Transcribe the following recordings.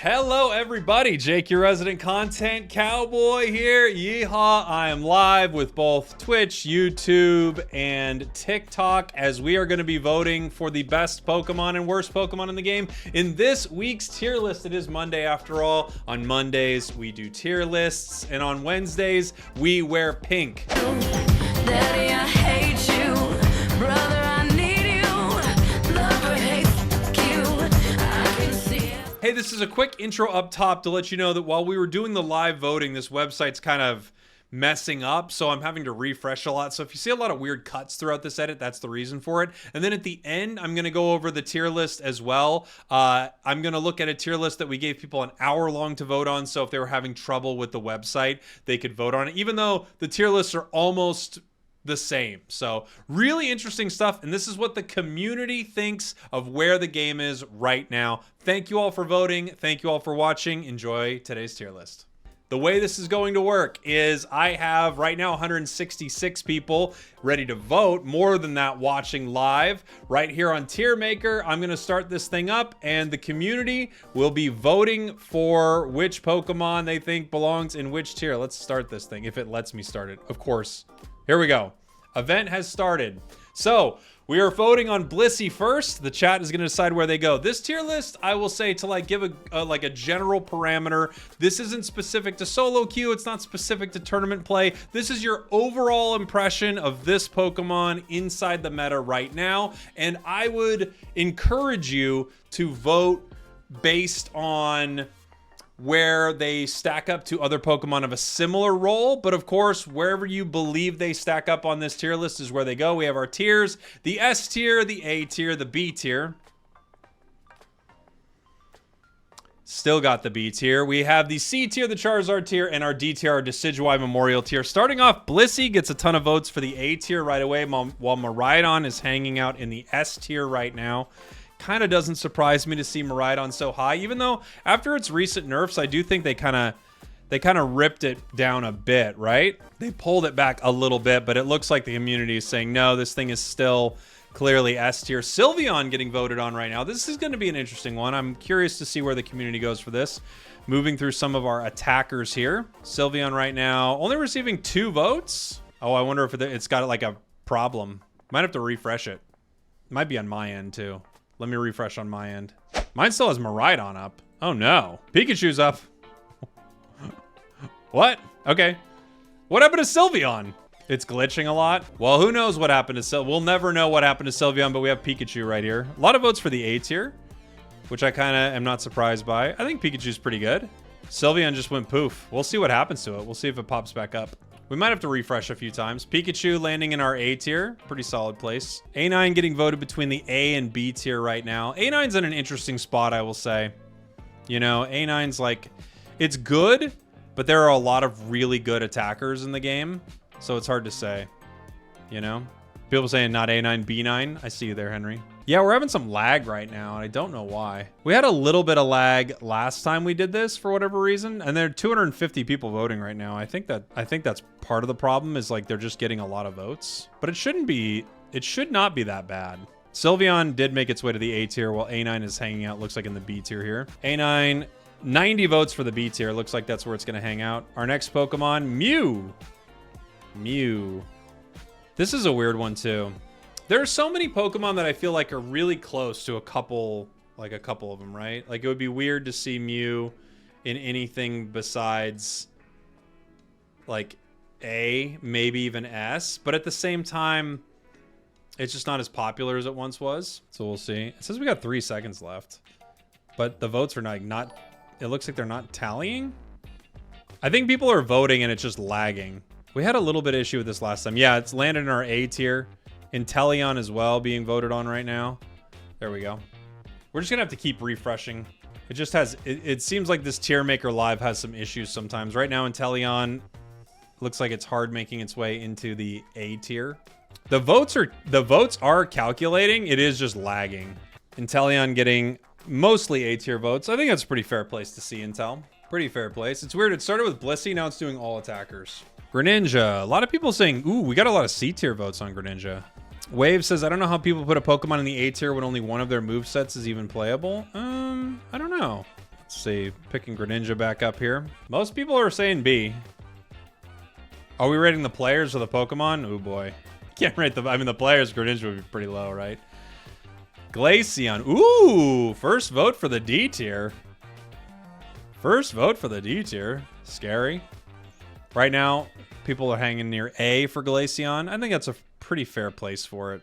Hello everybody, Jake, your resident content cowboy here. Yeehaw! I am live with both Twitch, YouTube, and TikTok as we are going to be voting for the best Pokemon and worst Pokemon in the game in this week's tier list. It is Monday after all. On Mondays, we do tier lists, and on Wednesdays, we wear pink. Daddy, I hate you. Brother, I need you. Lover hates you. I can see it. Hey, this is a quick intro up top to let you know that while we were doing the live voting, this website's kind of messing up, so I'm having to refresh a lot. So if you see a lot of weird cuts throughout this edit, that's the reason for it. And then at the end, I'm going to go over the tier list as well. I'm going to look at a tier list that we gave people an hour long to vote on, so if they were having trouble with the website, they could vote on it, even though the tier lists are almost the same. So really interesting stuff, and this is what the community thinks of where the game is right now. Thank you all for voting. Thank you all for watching. Enjoy today's tier list. The way this is going to work is I have right now 166 people ready to vote, more than that watching live right here on Tier Maker. I'm going to start this thing up, and the community will be voting for which Pokemon they think belongs in which tier. Let's start this thing, if it lets me start it, of course. Here we go. Event has started. So we are voting on Blissey first. The chat is going to decide where they go. This tier list, I will say, to like give a general parameter. This isn't specific to solo queue. It's not specific to tournament play. This is your overall impression of this Pokemon inside the meta right now. And I would encourage you to vote based on where they stack up to other Pokemon of a similar role. But of course, wherever you believe they stack up on this tier list is where they go. We have our tiers: the S tier, the A tier, the B tier. Still got the B tier. We have the C tier, the Charizard tier, and our D tier, our Decidueye Memorial tier. Starting off, Blissey gets a ton of votes for the A tier right away, while Miraidon is hanging out in the S tier right now. Kind of doesn't surprise me to see Miraidon so high, even though after its recent nerfs, I do think they kind of ripped it down a bit, right? They pulled it back a little bit, but it looks like the community is saying, no, this thing is still clearly S tier. Sylveon getting voted on right now. This is going to be an interesting one. I'm curious to see where the community goes for this. Moving through some of our attackers here. Sylveon right now only receiving 2 votes. Oh, I wonder if it's got like a problem. Might have to refresh it. Might be on my end too. Let me refresh on my end. Mine still has Miraidon up. Oh no. Pikachu's up. What? Okay. What happened to Sylveon? It's glitching a lot. Well, who knows what happened to Sylveon? We'll never know what happened to Sylveon, but we have Pikachu right here. A lot of votes for the A tier, which I kind of am not surprised by. I think Pikachu's pretty good. Sylveon just went poof. We'll see what happens to it. We'll see if it pops back up. We might have to refresh a few times. Pikachu landing in our A tier. Pretty solid place. A9 getting voted between the A and B tier right now. A9's in an interesting spot, I will say. You know, A9's like, it's good, but there are a lot of really good attackers in the game. So it's hard to say, you know? People saying not A9, B9. I see you there, Henry. Yeah, we're having some lag right now, and I don't know why. We had a little bit of lag last time we did this for whatever reason, and there are 250 people voting right now. I think that's part of the problem, is like they're just getting a lot of votes. But it should not be that bad. Sylveon did make its way to the A tier, while A9 is hanging out, looks like, in the B tier here. A9, 90 votes for the B tier. Looks like that's where it's going to hang out. Our next Pokemon, Mew. Mew. This is a weird one too. There are so many Pokemon that I feel like are really close to a couple of them, right? Like, it would be weird to see Mew in anything besides like A, maybe even S, but at the same time, it's just not as popular as it once was. So we'll see. It says we got 3 seconds left, but the votes are not, it looks like they're not tallying. I think people are voting and it's just lagging. We had a little bit of issue with this last time. Yeah, it's landed in our A tier. Inteleon as well being voted on right now. There we go. We're just gonna have to keep refreshing. It just has, it seems like this tier maker live has some issues sometimes. Right now, Inteleon looks like it's hard making its way into the A tier. The votes are calculating. It is just lagging. Inteleon getting mostly A tier votes. I think that's a pretty fair place to see Intel. Pretty fair place. It's weird. It started with Blissey. Now it's doing all attackers. Greninja. A lot of people saying, ooh, we got a lot of C tier votes on Greninja. Wave says, I don't know how people put a Pokemon in the A tier when only one of their movesets is even playable. I don't know. Let's see. Picking Greninja back up here. Most people are saying B. Are we rating the players or the Pokemon? Oh boy. Can't rate the... I mean, the players, Greninja would be pretty low, right? Glaceon. Ooh! First vote for the D tier. First vote for the D tier. Scary. Right now, people are hanging near A for Glaceon. I think that's a pretty fair place for it.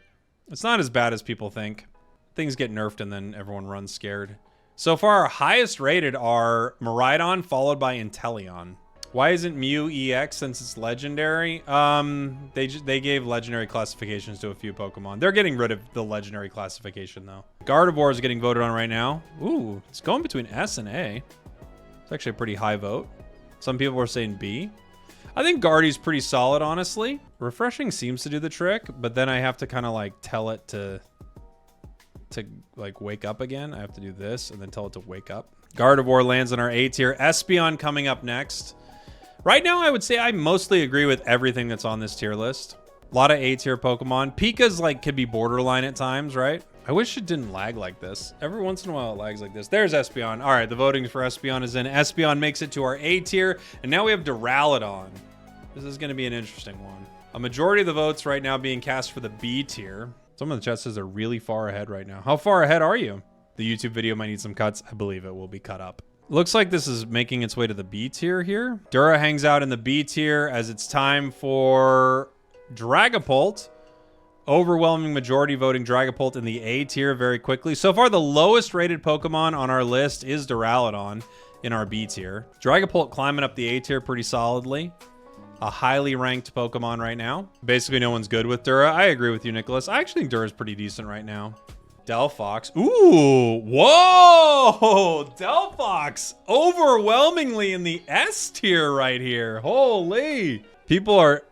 It's not as bad as people think. Things get nerfed and then everyone runs scared. So far, our highest rated are Miraidon, followed by Inteleon. Why isn't Mew EX since it's legendary? They gave legendary classifications to a few Pokemon. They're getting rid of the legendary classification, though. Gardevoir is getting voted on right now. Ooh, it's going between S and A. It's actually a pretty high vote. Some people are saying B. I think Guardy's pretty solid, honestly. Refreshing seems to do the trick, but then I have to kind of like tell it to like wake up again. I have to do this and then tell it to wake up. Gardevoir lands in our A tier. Espeon coming up next. Right now, I would say I mostly agree with everything that's on this tier list. A lot of A tier Pokemon. Pika's like could be borderline at times, right? I wish it didn't lag like this. Every once in a while it lags like this. There's Espeon. All right, the voting for Espeon is in. Espeon makes it to our A tier, and now we have Duraludon. This is going to be an interesting one. A majority of the votes right now being cast for the B tier. Some of the chat says they're really far ahead right now. How far ahead are you? The YouTube video might need some cuts. I believe it will be cut up. Looks like this is making its way to the B tier here. Dura hangs out in the B tier as it's time for Dragapult. Overwhelming majority voting Dragapult in the A tier very quickly. So far, the lowest rated Pokemon on our list is Duraludon in our B tier. Dragapult climbing up the A tier pretty solidly. A highly ranked Pokemon right now. Basically, no one's good with Dura. I agree with you, Nicholas. I actually think Dura's pretty decent right now. Delphox. Ooh, whoa! Delphox overwhelmingly in the S tier right here. Holy. People are,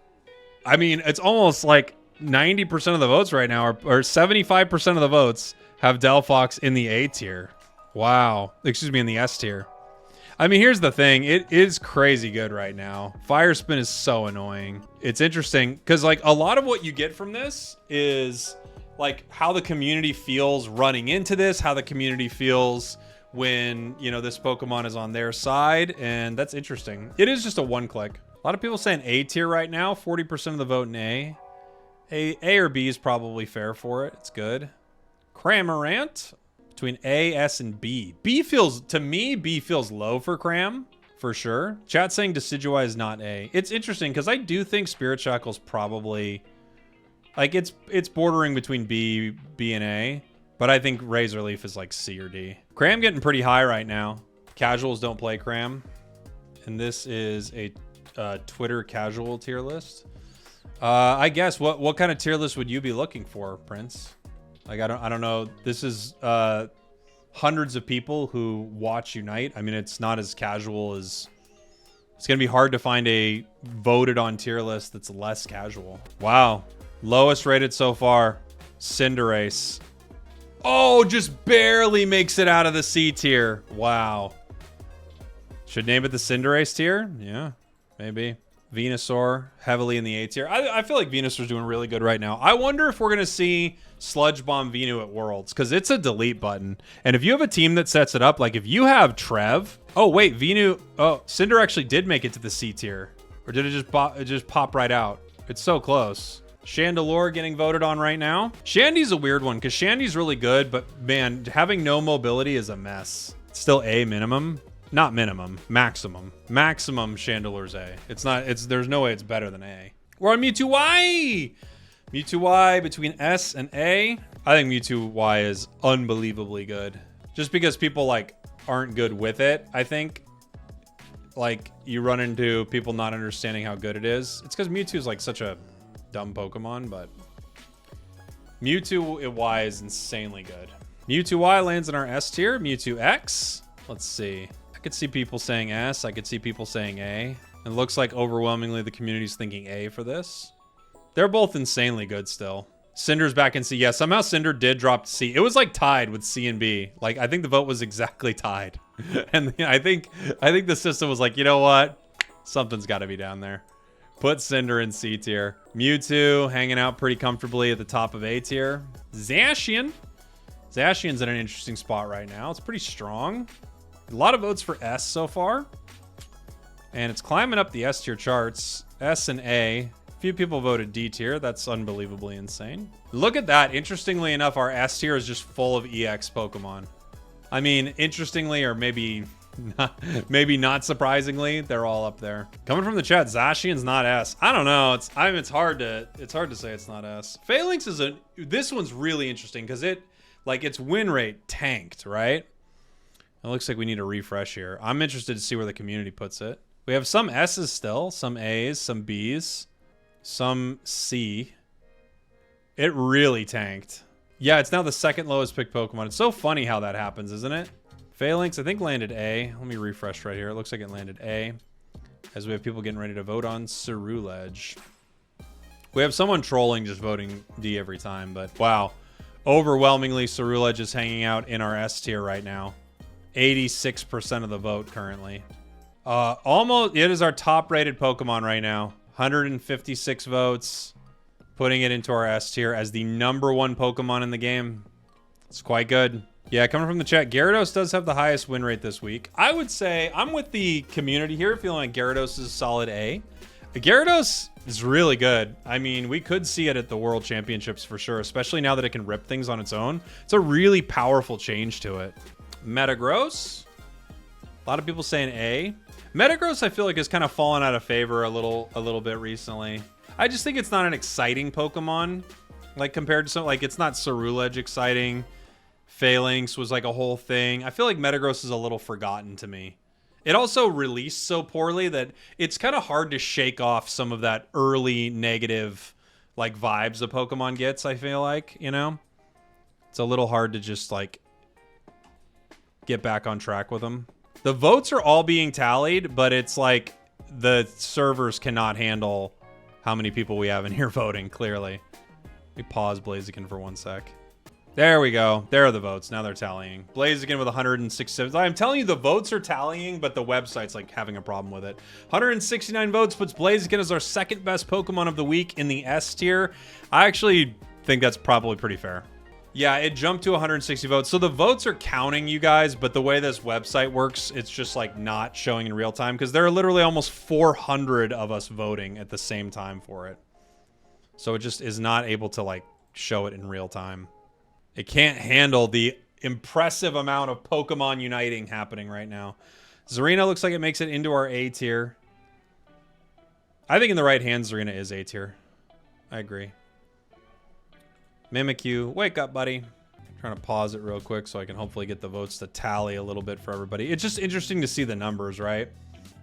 I mean, it's almost like 90% of the votes right now, or 75% of the votes have Delphox in the A tier. Wow. Excuse me, in the S tier. I mean, here's the thing. It is crazy good right now. Fire Spin is so annoying. It's interesting because like a lot of what you get from this is like how the community feels running into this, how the community feels when, you know, this Pokemon is on their side. And that's interesting. It is just a one click. A lot of people saying A tier right now, 40% of the vote in A. A or B is probably fair for it. It's good. Cramorant between A, S, and B. B feels, to me, B feels low for Cram, for sure. Chat saying Decidueye is not A. It's interesting because I do think Spirit Shackle's probably, like, it's bordering between B and A, but I think Razor Leaf is like C or D. Cram getting pretty high right now. Casuals don't play Cram, and this is a Twitter casual tier list. I guess what kind of tier list would you be looking for, Prince? Like I don't know. This is hundreds of people who watch Unite. I mean, it's not as casual as, it's gonna be hard to find a voted on tier list that's less casual. Wow, lowest rated so far, Cinderace. Oh, just barely makes it out of the C tier. Wow. Should name it the Cinderace tier? Yeah, maybe. Venusaur, heavily in the A tier. I feel like Venusaur's doing really good right now. I wonder if we're going to see Sludge Bomb Venu at Worlds, because it's a delete button. And if you have a team that sets it up, like if you have Trev... Oh, wait, Venu... Oh, Cinder actually did make it to the C tier. Or did it just pop right out? It's so close. Chandelure getting voted on right now. Shandy's a weird one, because Shandy's really good, but man, having no mobility is a mess. It's still A minimum. Not minimum, maximum. Maximum Chandelure's A. There's no way it's better than A. We're on Mewtwo Y! Mewtwo Y between S and A. I think Mewtwo Y is unbelievably good. Just because people like aren't good with it, I think. Like you run into people not understanding how good it is. It's because Mewtwo is like such a dumb Pokemon, but Mewtwo Y is insanely good. Mewtwo Y lands in our S tier. Mewtwo X. Let's see. I could see people saying S. I could see people saying A. It looks like overwhelmingly the community's thinking A for this. They're both insanely good still. Cinder's back in C. Yeah, somehow Cinder did drop to C. It was like tied with C and B. Like I think the vote was exactly tied. And I think the system was like, you know what? Something's got to be down there. Put Cinder in C tier. Mewtwo hanging out pretty comfortably at the top of A tier. Zacian. Zacian's in an interesting spot right now. It's pretty strong. A lot of votes for S so far. And it's climbing up the S tier charts. S and A. Few people voted D tier. That's unbelievably insane. Look at that. Interestingly enough, our S tier is just full of EX Pokemon. I mean, interestingly, or maybe not surprisingly, they're all up there. Coming from the chat, Zacian's not S. I don't know. It's hard to say it's not S. Phalanx is this one's really interesting because its win rate tanked, right? It looks like we need a refresh here. I'm interested to see where the community puts it. We have some S's still, some A's, some B's, some C. It really tanked. Yeah, it's now the second lowest picked Pokemon. It's so funny how that happens, isn't it? Phalanx, I think, landed A. Let me refresh right here. It looks like it landed A. As we have people getting ready to vote on Cerulege. We have someone trolling just voting D every time, but wow. Overwhelmingly, Cerulege is hanging out in our S tier right now. 86% of the vote currently. It is our top rated Pokemon right now. 156 votes, putting it into our S tier as the #1 Pokemon in the game. It's quite good. Yeah, coming from the chat, Gyarados does have the highest win rate this week. I would say I'm with the community here, feeling like Gyarados is solid A. Gyarados is really good. I mean, we could see it at the World Championships for sure, especially now that it can rip things on its own. It's a really powerful change to it. Metagross. A lot of people saying A. Metagross, I feel like, has kind of fallen out of favor a little bit recently. I just think it's not an exciting Pokemon, like compared to something like it's not Cerulege exciting. Phalanx was like a whole thing. I feel like Metagross is a little forgotten to me. It also released so poorly that it's kind of hard to shake off some of that early negative like vibes a Pokemon gets, I feel like, you know? It's a little hard to just like get back on track with them. The votes are all being tallied, but it's like the servers cannot handle how many people we have in here voting, clearly. Let me pause Blaziken for 1 sec. There we go. There are the votes. Now they're tallying. Blaziken with 167. I'm telling you, the votes are tallying, but the website's like having a problem with it. 169 votes puts Blaziken as our second best Pokemon of the week in the S tier. I actually think that's probably pretty fair. Yeah, it jumped to 160 votes. So the votes are counting, you guys, but the way this website works, it's just like not showing in real time because there are literally almost 400 of us voting at the same time for it. So it just is not able to like show it in real time. It can't handle the impressive amount of Pokemon uniting happening right now. Zarina looks like it makes it into our A tier. I think in the right hands, Zarina is A tier. I agree. Mimikyu, wake up, buddy. I'm trying to pause it real quick so I can hopefully get the votes to tally a little bit for everybody. It's just interesting to see the numbers, right?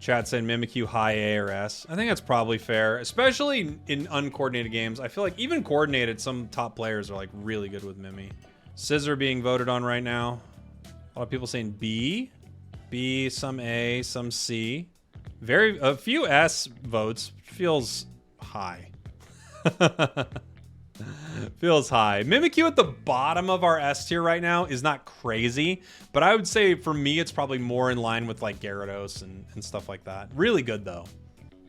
Chat saying Mimikyu high A or S. I think that's probably fair, especially in uncoordinated games. I feel like even coordinated, some top players are like really good with Mimi. Scissor being voted on right now. A lot of people saying B. B, some A, some C. A few S votes. Feels high. Feels high. Mimikyu at the bottom of our S tier right now is not crazy, but I would say for me it's probably more in line with like Gyarados and stuff like that. Really good though.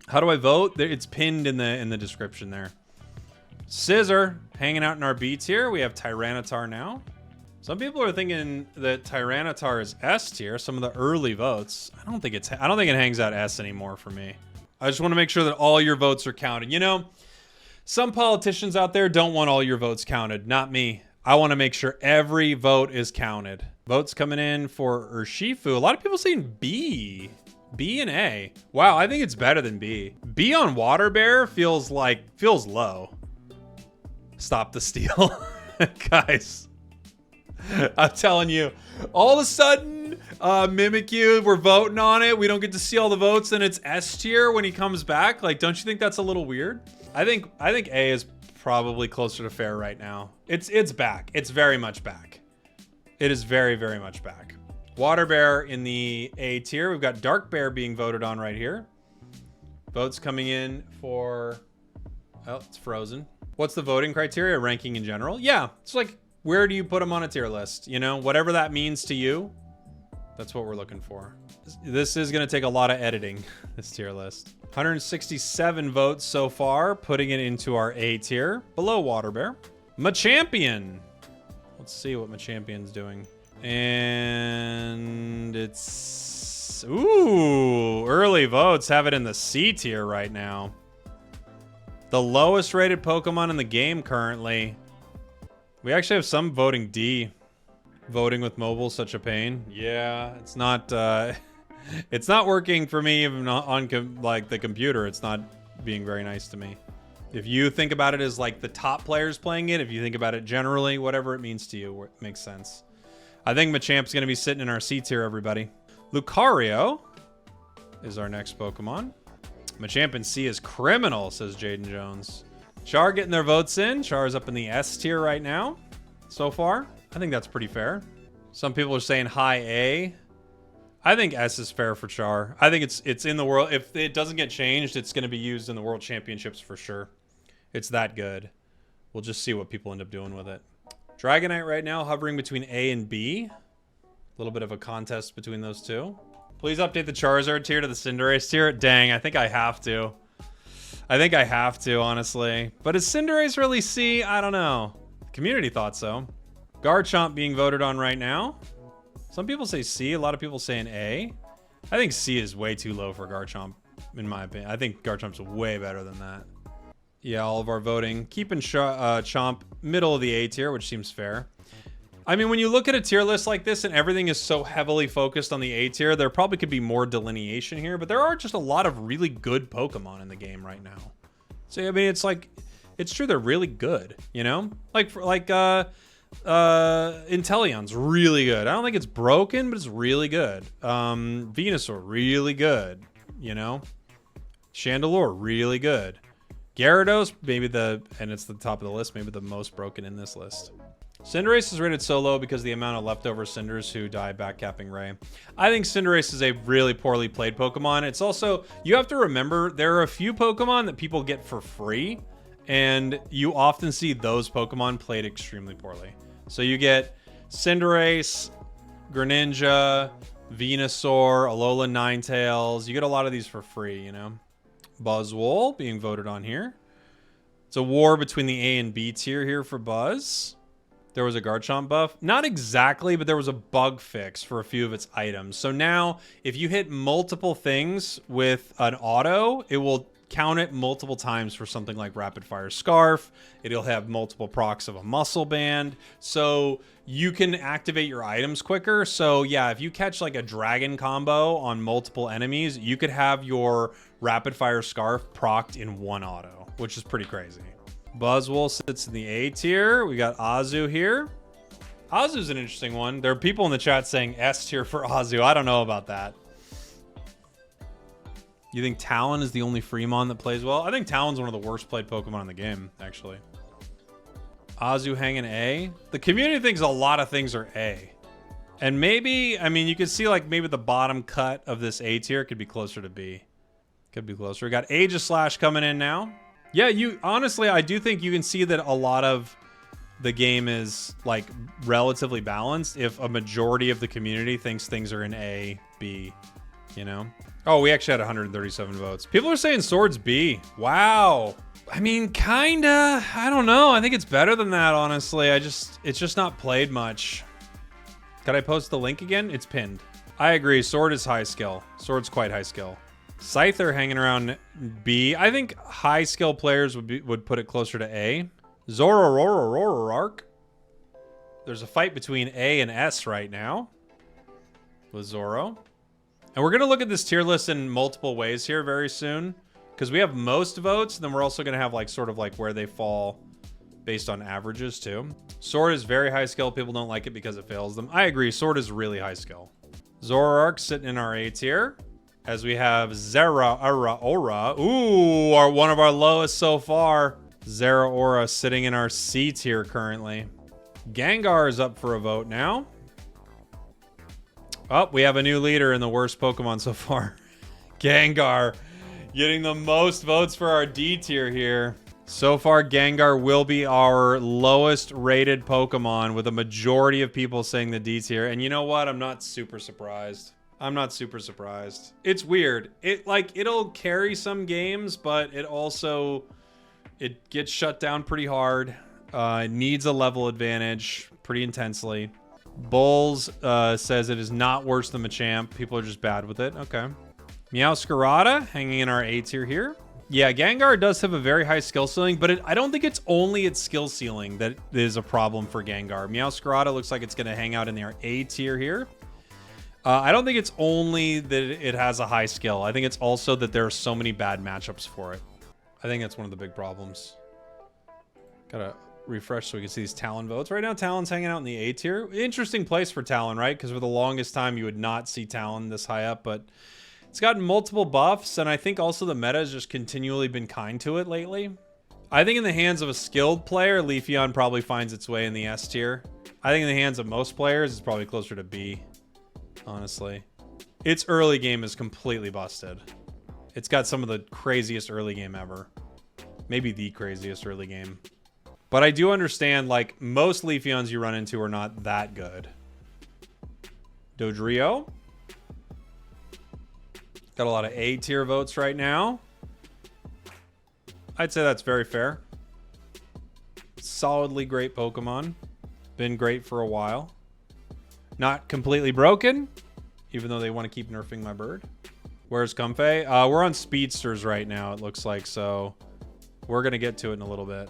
How do I vote? It's pinned in the description there. Scissor hanging out in our B tier. We have Tyranitar now. Some people are thinking that Tyranitar is S tier. Some of the early votes. I don't think it hangs out S anymore for me. I just want to make sure that all your votes are counted. You know, some politicians out there don't want all your votes counted. Not me. I want to make sure every vote is counted. Votes coming in for Urshifu. A lot of people saying B. B and A. Wow, I think it's better than B. B on Water Bear feels low. Stop the steal. Guys. I'm telling you, all of a sudden, Mimikyu, we're voting on it. We don't get to see all the votes, and it's S tier when he comes back. Like, don't you think that's a little weird? I think A is probably closer to fair right now. It's back. It's very much back. It is very, very much back. Water Bear in the A tier. We've got Dark Bear being voted on right here. Votes coming in for... Oh, it's frozen. What's the voting criteria? Ranking in general? Yeah, it's like, where do you put them on a tier list? You know, whatever that means to you, that's what we're looking for. This is going to take a lot of editing, this tier list. 167 votes so far, putting it into our A tier, below Water Bear. Machampion. Let's see what Machampion's doing. And it's... Ooh, early votes have it in the C tier right now. The lowest rated Pokemon in the game currently. We actually have some voting D. Voting with mobile, such a pain. Yeah, it's not it's not working for me even on like the computer. It's not being very nice to me. If you think about it as like the top players playing it, if you think about it generally, whatever it means to you, it makes sense. I think Machamp's going to be sitting in our C tier, everybody. Lucario is our next Pokemon. Machamp in C is criminal, says Jaden Jones. Char getting their votes in. Char's up in the S tier right now so far. I think that's pretty fair. Some people are saying high A. I think S is fair for Char. I think it's in the world. If it doesn't get changed, it's going to be used in the World Championships for sure. It's that good. We'll just see what people end up doing with it. Dragonite right now hovering between A and B. A little bit of a contest between those two. Please update the Charizard tier to the Cinderace tier. Dang, I think I have to. I think I have to, honestly. But is Cinderace really C? I don't know. Community thought so. Garchomp being voted on right now. Some people say C. A lot of people say an A. I think C is way too low for Garchomp, in my opinion. I think Garchomp's way better than that. Yeah, all of our voting. Keeping Chomp middle of the A tier, which seems fair. I mean, when you look at a tier list like this and everything is so heavily focused on the A tier, there probably could be more delineation here, but there are just a lot of really good Pokemon in the game right now. So, I mean, it's like, it's true they're really good, you know? Inteleon's really good. I don't think it's broken, but it's really good. Venusaur, really good, you know? Chandelure, really good. Gyarados, maybe and it's the top of the list, maybe the most broken in this list. Cinderace is rated so low because of the amount of leftover Cinders who die backcapping Ray. I think Cinderace is a really poorly played Pokemon. It's also, you have to remember, there are a few Pokemon that people get for free, and you often see those Pokemon played extremely poorly. So you get Cinderace, Greninja, Venusaur, Alola Ninetales. You get a lot of these for free, you know? Buzzwole being voted on here. It's a war between the A and B tier here for Buzz. There was a Garchomp buff. Not exactly, but there was a bug fix for a few of its items. So now, if you hit multiple things with an auto, it will count it multiple times for something like Rapid Fire Scarf. It'll have multiple procs of a Muscle Band. So you can activate your items quicker. So yeah, if you catch like a Dragon combo on multiple enemies, you could have your Rapid Fire Scarf procced in one auto, which is pretty crazy. Buzzwole sits in the A tier. We got Azu here. Azu's an interesting one. There are people in the chat saying S tier for Azu. I don't know about that. You think Talon is the only Fremon that plays well? I think Talon's one of the worst played Pokemon in the game, actually. Azu hanging A. The community thinks a lot of things are A. And maybe, I mean, you could see like maybe the bottom cut of this A tier could be closer to B. Could be closer. We got Aegislash coming in now. Yeah, honestly, I do think you can see that a lot of the game is like relatively balanced if a majority of the community thinks things are in A, B, you know? Oh, we actually had 137 votes. People are saying Sword's B. Wow. I mean, kinda. I don't know. I think it's better than that, honestly. It's just not played much. Could I post the link again? It's pinned. I agree. Sword is high skill. Sword's quite high skill. Scyther hanging around B. I think high skill players would put it closer to A. Zoroark. There's a fight between A and S right now with Zoro. And we're going to look at this tier list in multiple ways here very soon, because we have most votes, and then we're also going to have like sort of like where they fall based on averages too. Sword is very high skill. People don't like it because it fails them. I agree. Sword is really high skill. Zoroark sitting in our A tier. As we have Zeraora. Ooh, one of our lowest so far. Zeraora sitting in our C tier currently. Gengar is up for a vote now. Oh, we have a new leader in the worst Pokemon so far. Gengar getting the most votes for our D tier here. So far, Gengar will be our lowest rated Pokemon with a majority of people saying the D tier. And you know what? I'm not super surprised. I'm not super surprised. It's weird. It'll carry some games, but it gets shut down pretty hard. It needs a level advantage pretty intensely. Bulls says it is not worse than Machamp. People are just bad with it. Okay. Meowscarada hanging in our A tier here. Yeah, Gengar does have a very high skill ceiling, but I don't think it's only its skill ceiling that is a problem for Gengar. Meowscarada looks like it's going to hang out in our A tier here. I don't think it's only that it has a high skill. I think it's also that there are so many bad matchups for it. I think that's one of the big problems. Gotta refresh so we can see these Talon votes. Right now, Talon's hanging out in the A tier. Interesting place for Talon, right? Because for the longest time, you would not see Talon this high up, but it's gotten multiple buffs, and I think also the meta has just continually been kind to it lately. I think in the hands of a skilled player, Leafeon probably finds its way in the S tier. I think in the hands of most players, it's probably closer to B, honestly. Its early game is completely busted. It's got some of the craziest early game ever. Maybe the craziest early game. But I do understand, like, most Leafeons you run into are not that good. Dodrio. Got a lot of A tier votes right now. I'd say that's very fair. Solidly great Pokemon. Been great for a while. Not completely broken, even though they want to keep nerfing my bird. Where's Comfey? We're on Speedsters right now, it looks like, so we're going to get to it in a little bit.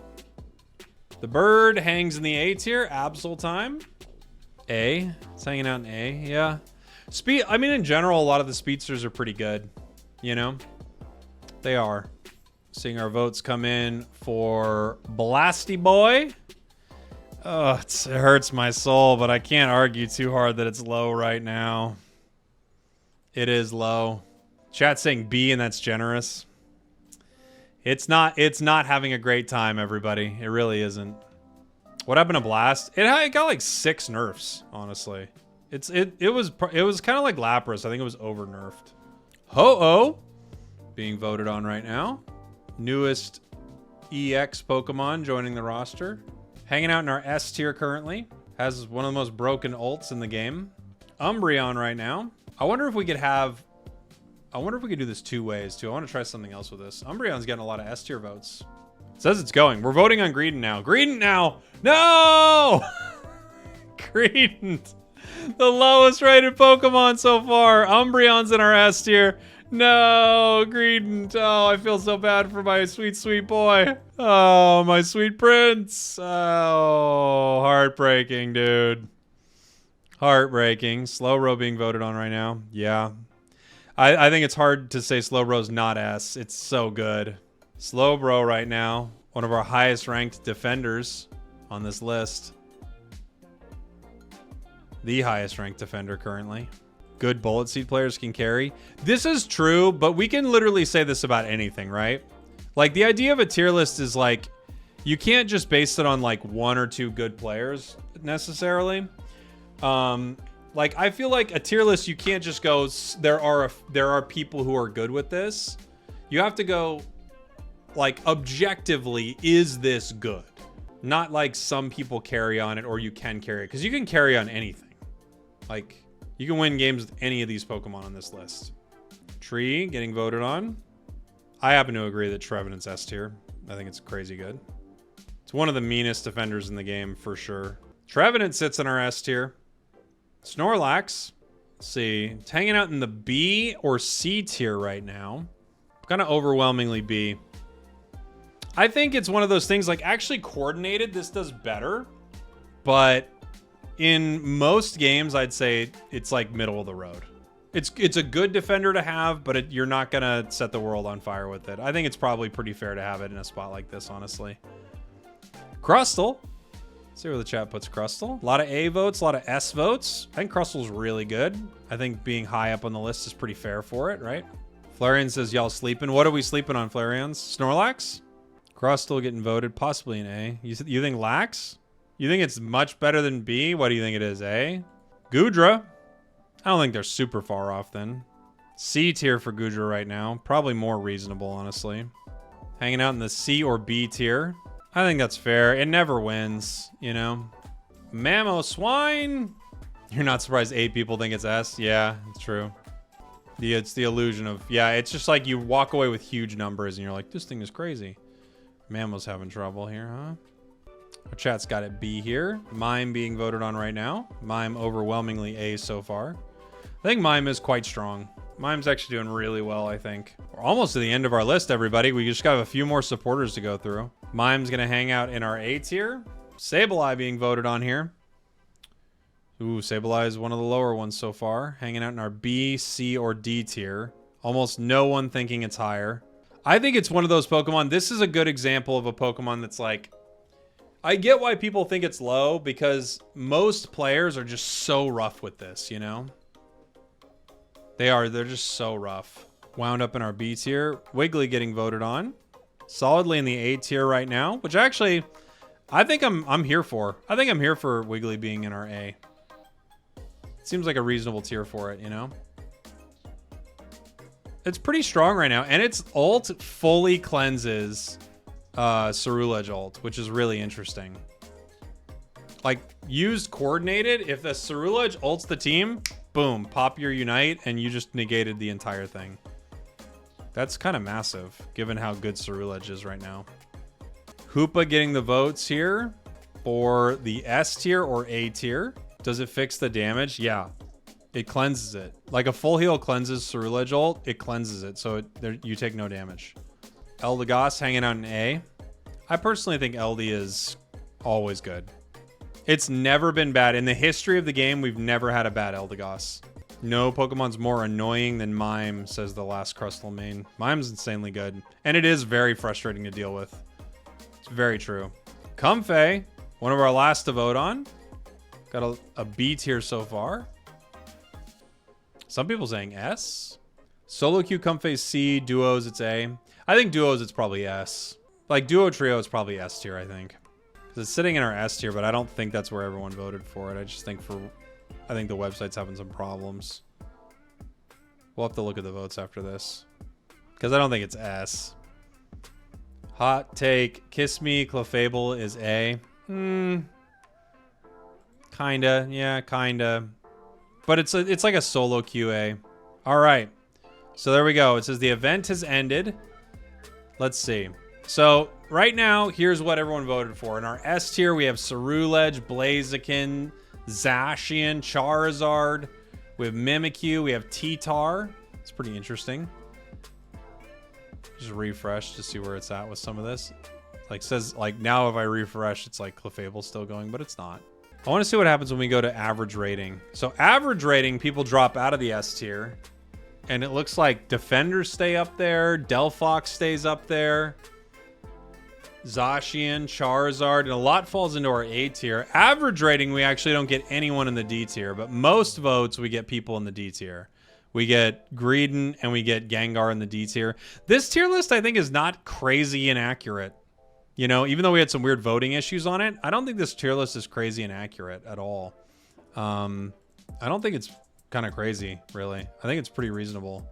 The bird hangs in the A tier. Absol time. A. It's hanging out in A, yeah. I mean, in general, a lot of the Speedsters are pretty good, you know? They are. Seeing our votes come in for Blasty Boy. Oh, it hurts my soul, but I can't argue too hard that it's low right now. It is low. Chat's saying B, and that's generous. It's not having a great time, everybody. It really isn't. What happened to Blast? It got like 6 nerfs, honestly. It was kind of like Lapras. I think it was over nerfed. Ho-Oh being voted on right now. Newest EX Pokemon joining the roster. Hanging out in our S tier currently. Has one of the most broken ults in the game. Umbreon right now. I wonder if we could do this 2 ways too. I want to try something else with this. Umbreon's getting a lot of S tier votes. It says it's going. We're voting on Greedent now. Greedent now! No! Greedent. The lowest rated Pokemon so far. Umbreon's in our S tier. No, Greedent. Oh, I feel so bad for my sweet, sweet boy. Oh, my sweet prince. Oh, heartbreaking, dude. Heartbreaking. Slowbro being voted on right now. Yeah. I think it's hard to say Slowbro's not S. It's so good. Slowbro right now, one of our highest ranked defenders on this list. The highest ranked defender currently. Good Bullet Seed players can carry. This is true, but we can literally say this about anything, right? Like, the idea of a tier list is like, you can't just base it on like 1 or 2 good players necessarily. Like, I feel like a tier list, you can't just go, there are people who are good with this. You have to go, like, objectively, is this good? Not like some people carry on it or you can carry it. Because you can carry on anything. Like, you can win games with any of these Pokemon on this list. Tree getting voted on. I happen to agree that Trevenant's S tier. I think it's crazy good. It's one of the meanest defenders in the game for sure. Trevenant sits in our S tier. Snorlax, let's see, it's hanging out in the B or C tier right now. Kind of overwhelmingly B. I think it's one of those things, like, actually coordinated, this does better. But in most games, I'd say it's like middle of the road. It's a good defender to have, but you're not going to set the world on fire with it. I think it's probably pretty fair to have it in a spot like this, honestly. Crustle. Let's see where the chat puts Crustle. A lot of A votes, a lot of S votes. I think Crustle's really good. I think being high up on the list is pretty fair for it, right? Flareon says, y'all sleeping. What are we sleeping on, Flareons? Snorlax? Crustle getting voted, possibly an A. You think Lax? You think it's much better than B? What do you think it is, A? Goodra? I don't think they're super far off then. C tier for Goodra right now. Probably more reasonable, honestly. Hanging out in the C or B tier. I think that's fair. It never wins, you know? Mamoswine? You're not surprised 8 people think it's S? Yeah, it's true. It's the illusion of... Yeah, it's just like you walk away with huge numbers and you're like, this thing is crazy. Mamo's having trouble here, huh? Our chat's got it B here. Mime being voted on right now. Mime overwhelmingly A so far. I think Mime is quite strong. Mime's actually doing really well, I think. We're almost to the end of our list, everybody. We just got a few more supporters to go through. Mime's going to hang out in our A tier. Sableye being voted on here. Ooh, Sableye is one of the lower ones so far. Hanging out in our B, C, or D tier. Almost no one thinking it's higher. I think it's one of those Pokemon. This is a good example of a Pokemon that's like... I get why people think it's low, because most players are just so rough with this, you know? They're just so rough. Wound up in our B tier. Wiggly getting voted on. Solidly in the A tier right now, which actually I think I'm here for. I think I'm here for Wiggly being in our A. It seems like a reasonable tier for it, you know? It's pretty strong right now, and its ult fully cleanses Ceruledge ult, which is really interesting. Like, used coordinated, if the Ceruledge ults the team, boom, pop your Unite, and you just negated the entire thing. That's kind of massive, given how good Ceruledge is right now. Hoopa getting the votes here for the S tier or A tier. Does it fix the damage? Yeah. It cleanses it. Like a full heal cleanses Ceruledge ult, it cleanses it, so you take no damage. Eldegoss hanging out in A. I personally think LD is always good. It's never been bad. In the history of the game, we've never had a bad Eldegoss. No Pokemon's more annoying than Mime, says the last Crustal main. Mime's insanely good. And it is very frustrating to deal with. It's very true. Comfey, one of our last to vote on. Got a B tier so far. Some people saying S. Solo Q Comfey C. Duos, it's A. I think Duos, it's probably S. Like Duo Trio, it's probably S tier, I think. Because it's sitting in our S tier, but I don't think that's where everyone voted for it. I just think I think the website's having some problems. We'll have to look at the votes after this. Because I don't think it's S. Hot take. Kiss Me, Clefable is A. Kinda. Yeah, kinda. But it's like a solo QA. All right. So there we go. It says the event has ended. Let's see. So right now, here's what everyone voted for. In our S tier, we have Ceruledge, Blaziken, Zacian, Charizard. We have Mimikyu. We have T-Tar. It's pretty interesting. Just refresh to see where it's at with some of this. Like says like now if I refresh, it's like Clefable's still going, but it's not. I want to see what happens when we go to average rating. So average rating, people drop out of the S tier. And it looks like Defenders stay up there. Delphox stays up there. Zacian, Charizard, and a lot falls into our A tier. Average rating, we actually don't get anyone in the D tier. But most votes, we get people in the D tier. We get Greedent and we get Gengar in the D tier. This tier list, I think, is not crazy inaccurate. You know, even though we had some weird voting issues on it, I don't think this tier list is crazy inaccurate at all. I don't think it's kind of crazy, really. I think it's pretty reasonable.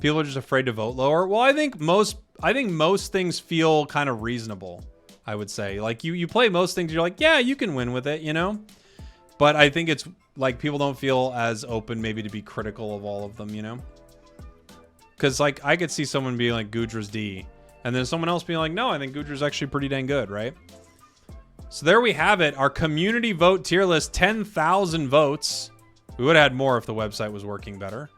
People are just afraid to vote lower. Well, I think most things feel kind of reasonable, I would say. Like you play most things, you're like, yeah, you can win with it, you know? But I think it's like people don't feel as open maybe to be critical of all of them, you know? Because like I could see someone being like Goodra's D, and then someone else being like, no, I think Goodra's actually pretty dang good, right? So there we have it. Our community vote tier list, 10,000 votes. We would have had more if the website was working better.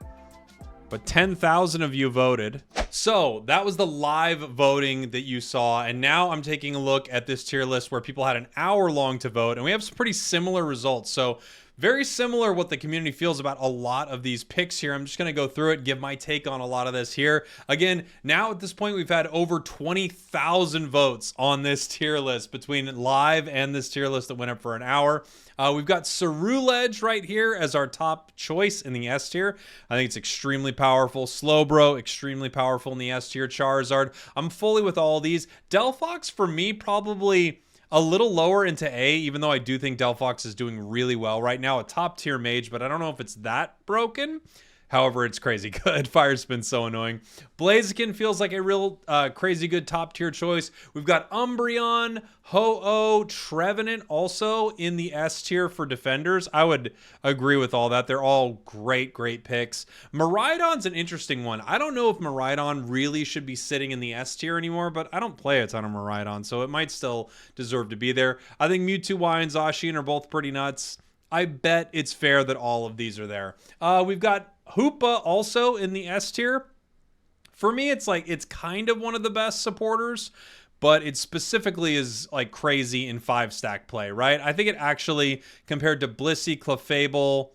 But 10,000 of you voted. So that was the live voting that you saw. And now I'm taking a look at this tier list where people had an hour long to vote. And we have some pretty similar results. So very similar what the community feels about a lot of these picks here. I'm just going to go through it and give my take on a lot of this here. Again, now at this point, we've had over 20,000 votes on this tier list between live and this tier list that went up for an hour. We've got Ceruledge right here as our top choice in the S tier. I think it's extremely powerful. Slowbro, extremely powerful in the S tier. Charizard, I'm fully with all these. Delphox, for me, probably a little lower into A, even though I do think Delphox is doing really well right now. A top tier mage, but I don't know if it's that broken. However, it's crazy good. Fire Spin's so annoying. Blaziken feels like a real crazy good top tier choice. We've got Umbreon, Ho-Oh, Trevenant also in the S tier for defenders. I would agree with all that. They're all great, great picks. Miraidon's an interesting one. I don't know if Miraidon really should be sitting in the S tier anymore, but I don't play a ton of Miraidon, so it might still deserve to be there. I think Mewtwo, Y, and Zacian are both pretty nuts. I bet it's fair that all of these are there. We've got Hoopa also in the S tier. For me, it's like it's kind of one of the best supporters, but it specifically is like crazy in 5-stack play, right? I think it actually, compared to Blissey, Clefable,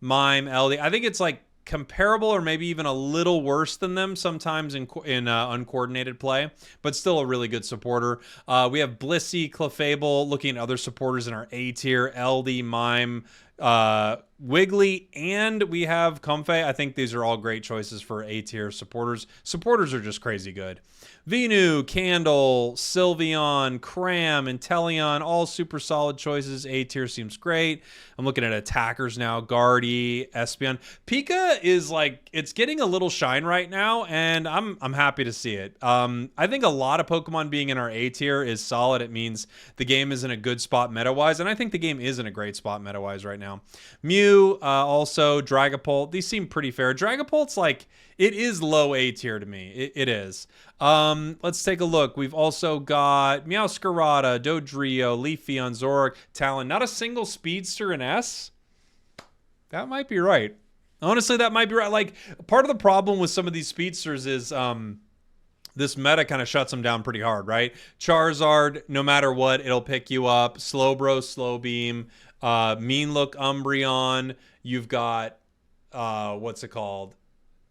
Mime, LD, I think it's like comparable or maybe even a little worse than them sometimes in uncoordinated play, but still a really good supporter. We have Blissey, Clefable, looking at other supporters in our A tier, LD, Mime, Wiggly, and we have Comfey. I think these are all great choices for A tier supporters. Supporters are just crazy good. Venu, Candle, Sylveon, Cram, Inteleon, all super solid choices. A tier seems great. I'm looking at attackers now. Guardy, Espeon. Pika is like, it's getting a little shine right now, and I'm happy to see it. I think a lot of Pokemon being in our A tier is solid. It means the game is in a good spot meta-wise, and I think the game is in a great spot meta-wise right now. Mew, also Dragapult. These seem pretty fair. Dragapult's like, it is low A tier to me. It is. Let's take a look. We've also got Meowscarada, Dodrio, Leafeon, Zoroark, Talon. Not a single speedster in S? That might be right. Honestly, that might be right. Like, part of the problem with some of these speedsters is this meta kind of shuts them down pretty hard, right? Charizard, no matter what, it'll pick you up. Slowbro, Slow Beam, Mean Look, Umbreon. You've got, what's it called?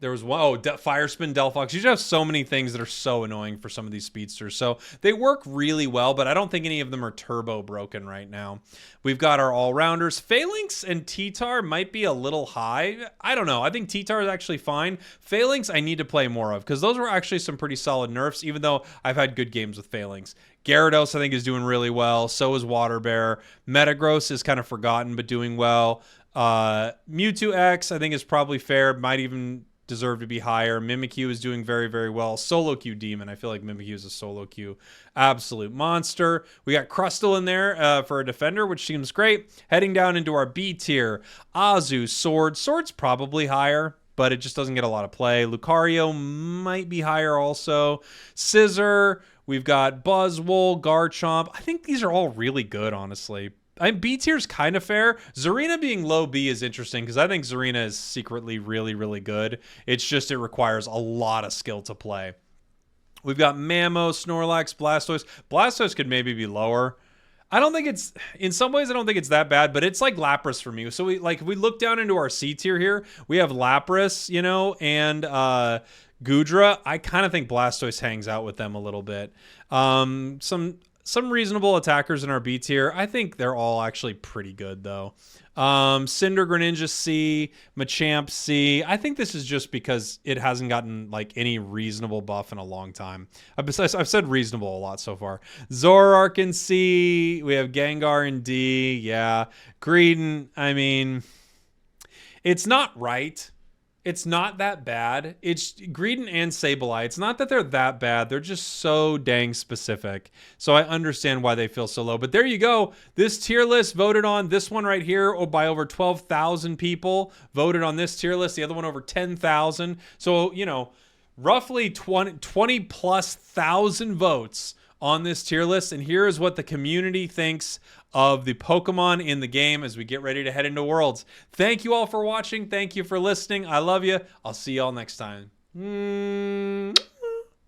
There was one, Fire Spin, Delphox. You just have so many things that are so annoying for some of these speedsters. So they work really well, but I don't think any of them are turbo broken right now. We've got our all-rounders. Phalanx and T-Tar might be a little high. I don't know. I think T-Tar is actually fine. Phalanx I need to play more of because those were actually some pretty solid nerfs, even though I've had good games with Phalanx. Gyarados, I think, is doing really well. So is Water Bear. Metagross is kind of forgotten, but doing well. Mewtwo X, I think, is probably fair. Might even deserve to be higher. Mimikyu is doing very, very well. Solo Q Demon. I feel like Mimikyu is a solo Q absolute monster. We got Crustle in there for a defender, which seems great. Heading down into our B tier. Azu, Sword. Sword's probably higher, but it just doesn't get a lot of play. Lucario might be higher also. Scissor. We've got Buzzwole, Garchomp. I think these are all really good, honestly. B tier's kind of fair. Zarina being low B is interesting because I think Zarina is secretly really, really good. It's just it requires a lot of skill to play. We've got Mamo, Snorlax, Blastoise. Blastoise could maybe be lower. I don't think it's, in some ways, I don't think it's that bad, but it's like Lapras for me. So if we look down into our C tier here, we have Lapras, you know, and Gudra. I kind of think Blastoise hangs out with them a little bit. Some reasonable attackers in our B tier. I think they're all actually pretty good, though. Cinder, Greninja C, Machamp C. I think this is just because it hasn't gotten like any reasonable buff in a long time. I've said reasonable a lot so far. Zoroark in C. We have Gengar in D. Yeah. Greedent, I mean, it's not right. It's not that bad. It's Greedent and Sableye. It's not that they're that bad. They're just so dang specific. So I understand why they feel so low. But there you go. This tier list voted on. This one right here by over 12,000 people voted on this tier list. The other one over 10,000. So, you know, roughly 20 plus thousand votes on this tier list. And here is what the community thinks of the Pokemon in the game as we get ready to head into Worlds. Thank you all for watching. Thank you for listening. I love you. I'll see you all next time.